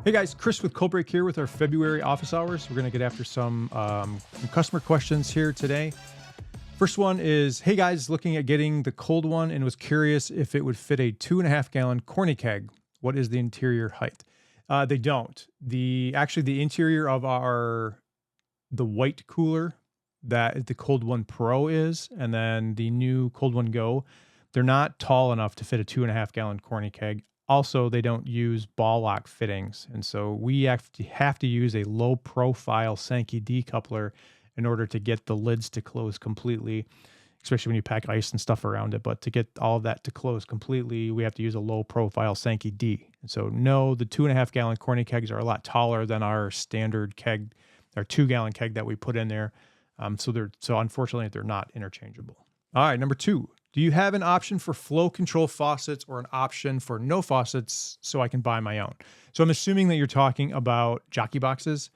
Hey guys, Chris with Coldbreak here with our February office hours. We're going to get after some customer questions here today. First one is, hey guys, looking at getting the cold one and was curious if it would fit a 2.5 gallon Corny keg. What is the interior height? They don't. The interior of the white cooler that the Cold One Pro is, and then the new Cold One Go, they're not tall enough to fit a 2.5 gallon Corny keg. Also, they don't use ball lock fittings. And so we have to use a low profile Sankey decoupler in order to get the lids to close completely, especially when you pack ice and stuff around it. But to get all of that to close completely, we have to use a low profile Sankey D. And so no, the 2.5 gallon Corny kegs are a lot taller than our standard keg, our 2 gallon keg that we put in there. So unfortunately, they're not interchangeable. All right, number 2. Do you have an option for flow control faucets or an option for no faucets so I can buy my own? So I'm assuming that you're talking about Jockey boxes.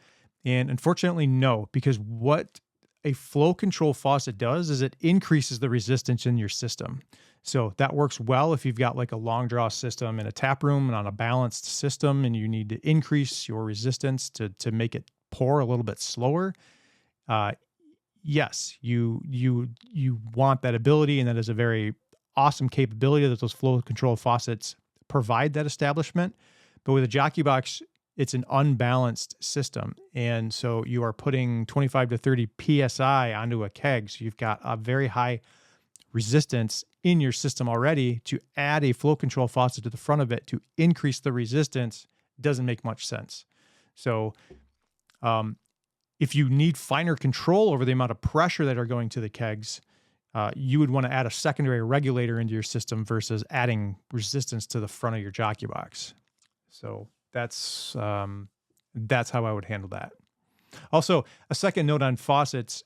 And unfortunately, no, because what a flow control faucet does is it increases the resistance in your system. So that works well if you've got like a long draw system in a tap room and on a balanced system and you need to increase your resistance to make it pour a little bit slower. Yes, you want that ability, and that is a very awesome capability that those flow control faucets provide that establishment. But with a Jockey box, it's an unbalanced system. And so you are putting 25 to 30 PSI onto a keg. So you've got a very high resistance in your system already. To add a flow control faucet to the front of it to increase the resistance doesn't make much sense. So, if you need finer control over the amount of pressure that are going to the kegs, you would want to add a secondary regulator into your system versus adding resistance to the front of your Jockey box. So that's how I would handle that. Also, a second note on faucets,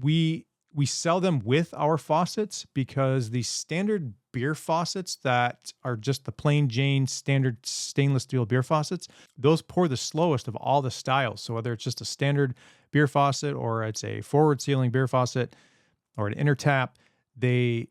we sell them with our faucets because the standard beer faucets that are just the plain Jane standard stainless steel beer faucets, those pour the slowest of all the styles. So whether it's just a standard beer faucet or it's a forward sealing beer faucet or an inner tap, those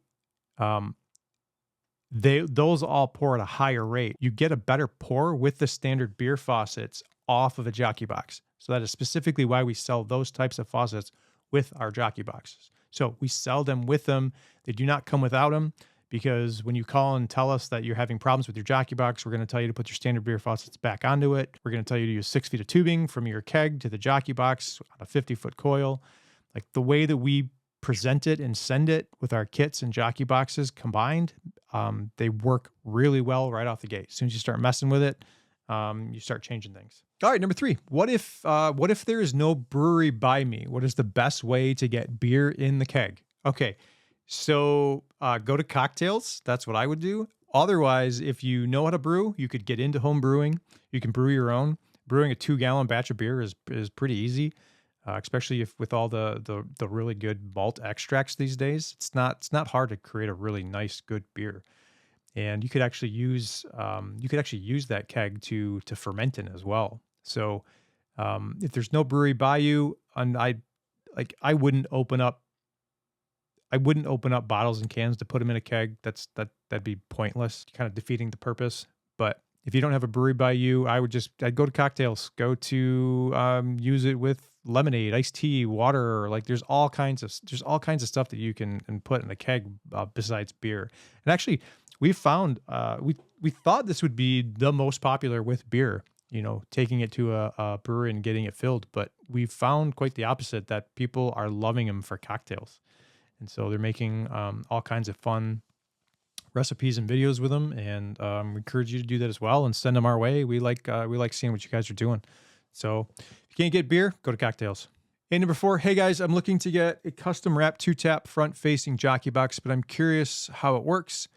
all pour at a higher rate. You get a better pour with the standard beer faucets off of a Jockey box. So that is specifically why we sell those types of faucets with our Jockey boxes. So we sell them with them. They do not come without them, because when you call and tell us that you're having problems with your Jockey box, we're going to tell you to put your standard beer faucets back onto it. We're going to tell you to use 6 feet of tubing from your keg to the Jockey box on a 50-foot coil. Like the way that we present it and send it with our kits and Jockey boxes combined, they work really well right off the gate. As soon as you start messing with it, you start changing things. All right, number 3. What if there is no brewery by me? What is the best way to get beer in the keg? Okay, so go to cocktails. That's what I would do. Otherwise, if you know how to brew, you could get into home brewing. You can brew your own. Brewing a 2-gallon batch of beer is pretty easy, especially if with all the really good malt extracts these days. It's not hard to create a really nice, good beer. And you could actually use that keg to ferment in as well. So if there's no brewery by you, and I wouldn't open up bottles and cans to put them in a keg. That'd be pointless, kind of defeating the purpose. But if you don't have a brewery by you, I'd go to cocktails, go to use it with lemonade, iced tea, water. Like there's all kinds of stuff that you can put in a keg besides beer. And actually, we found we thought this would be the most popular with beer, taking it to a brewery and getting it filled. But we found quite the opposite, that people are loving them for cocktails. And so they're making all kinds of fun recipes and videos with them. And we encourage you to do that as well and send them our way. We like seeing what you guys are doing. So if you can't get beer, go to cocktails. And number 4, hey guys, I'm looking to get a custom wrap 2-tap front-facing Jockey box, but I'm curious how it works.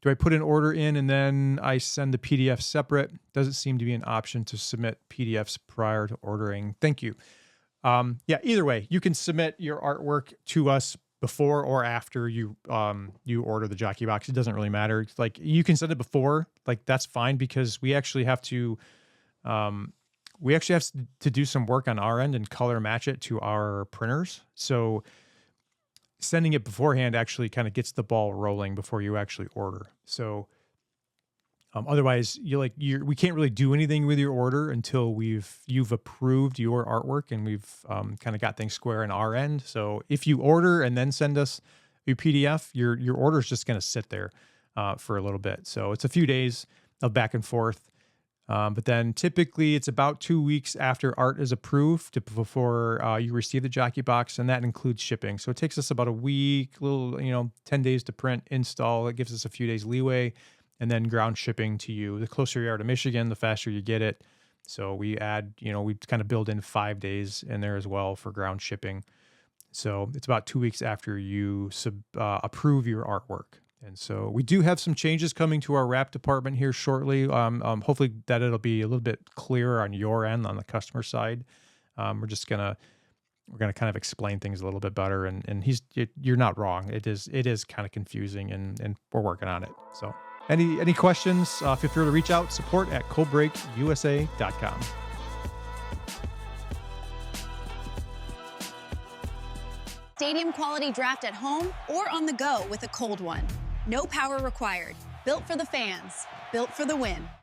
Do I put an order in and then I send the PDF separate? Doesn't seem to be an option to submit PDFs prior to ordering. Thank you. Yeah, either way, you can submit your artwork to us before or after you order the Jockey box. It doesn't really matter. It's like you can send it before, like that's fine, because we actually have to do some work on our end and color match it to our printers. So sending it beforehand actually kind of gets the ball rolling before you actually order. So Otherwise, we can't really do anything with your order until you've approved your artwork and we've kind of got things square on our end. So if you order and then send us your PDF, your order is just going to sit there for a little bit. So it's a few days of back and forth. But then typically it's about 2 weeks after art is approved before you receive the Jockey box, and that includes shipping. So it takes us about a week, 10 days to print, install. It gives us a few days leeway, and then ground shipping to you. The closer you are to Michigan, the faster you get it. So we we kind of build in 5 days in there as well for ground shipping. So it's about 2 weeks after you approve your artwork. And so we do have some changes coming to our wrap department here shortly. Hopefully that it'll be a little bit clearer on your end, on the customer side. We're gonna kind of explain things a little bit better. And you're not wrong. It is kind of confusing, and we're working on it. So any questions? Feel free to reach out. Support at coldbreakusa.com. Stadium quality draft at home or on the go with a cold one. No power required. Built for the fans. Built for the win.